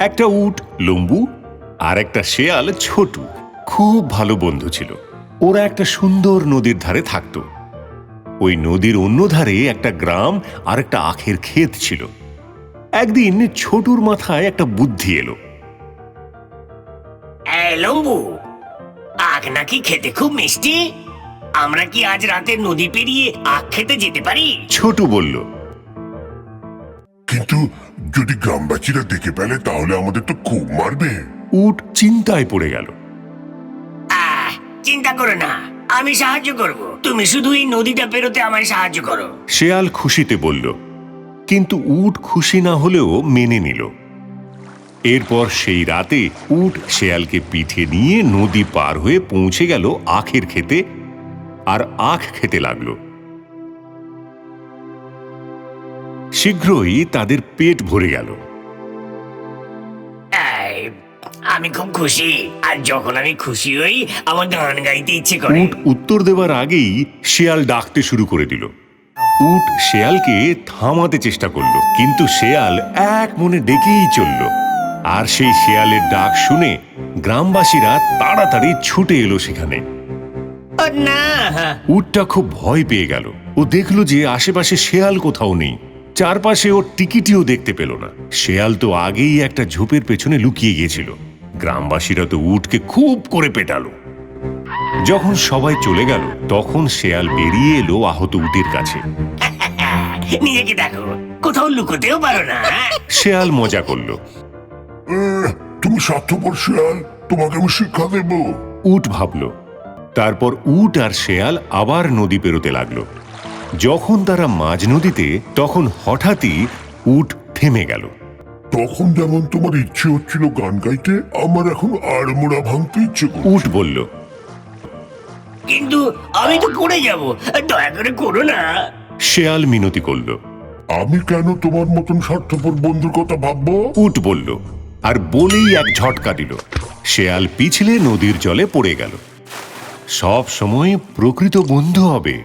একটা উট লম্বু আর একটা শেয়াল ছোটু খুব ভালো বন্ধু ছিল। ওরা একটা সুন্দর নদীর ধারে থাকত। ওই নদীর অন্য ধারে একটা গ্রাম আর একটা আখের ক্ষেত ছিল। একদিন ছোটুর মাথায় একটা বুদ্ধি এলো। লম্বু, আখ নাকি খেতে খুব মিষ্টি। আমরা কি আজ রাতে নদী পেরিয়ে আখ খেতে যেতে পারি? ছোটু বলল। কিন্তু যদি গ্রামবাসীরা দেখে ফেলে তাহলে আমাদের তো খুব মারবে। উট চিন্তায় পড়ে গেল। চিন্তা করো না, আমি সাহায্য করব। তুমি শুধু এই নদীটা পেরোতে আমায় সাহায্য করো। শেয়াল খুশিতে বলল, কিন্তু উট খুশি না হলেও মেনে নিল। এরপর সেই রাতে উট শেয়ালকে পিঠে নিয়ে নদী পার হয়ে পৌঁছে গেল আখের খেতে আর আখ খেতে লাগল। শীঘ্রই তাদের পেট ভরে গেল। আমি খুব খুশি, আর যখন আমি খুশি হই আমার গান গাইতে ইচ্ছে করে। উট উত্তর দেওয়ার আগেই শেয়াল ডাকতে শুরু করে দিল। উট শেয়ালকে থামাতে চেষ্টা করল, কিন্তু শেয়াল এক মনে ডেকেই চলল। আর সেই শেয়ালের ডাক শুনে গ্রামবাসীরা তাড়াতাড়ি ছুটে এলো সেখানে। না, উটটা খুব ভয় পেয়ে গেল। ও দেখল যে আশেপাশে শেয়াল কোথাও নেই। চারপাশে ওর টিকিটিও দেখতে পেল না। শেয়াল তো আগেই একটা ঝোপের পেছনে লুকিয়ে গিয়েছিল। গ্রামবাসীরা তো উটকে খুব করে পেটালো। যখন সবাই চলে গেল তখন শেয়াল বেরিয়ে এলো আহত উটের কাছে। নিজেকে দেখো, কোথাও লুকোতেও পারো না। শেয়াল মজা করলো। তুমি স্বার্থপর শেয়াল, তোমাকে আমি শিক্ষা দেব। উট ভাবল। তারপর উট আর শেয়াল আবার নদী পেরোতে লাগলো। যখন তারা মাঝ নদীতে, তখন হঠাৎই উট থেমে গেল। তখন যেমন তোমার ইচ্ছে হচ্ছিল গান গাইতে, আমার এখন আড়মোড়া ভাঙতে ইচ্ছে করছে। উট বলল, কিন্তু আমি তো পড়ে যাব, দয়া করে করো না। শেয়াল মিনতি করল। আমি কেন তোমার মতন স্বার্থপর বন্ধুর কথা ভাববো? উট বলল, আর বলেই এক ঝটকা দিল। শেয়াল পিছলে নদীর জলে পড়ে গেল। সব সময় প্রকৃত বন্ধু হবে।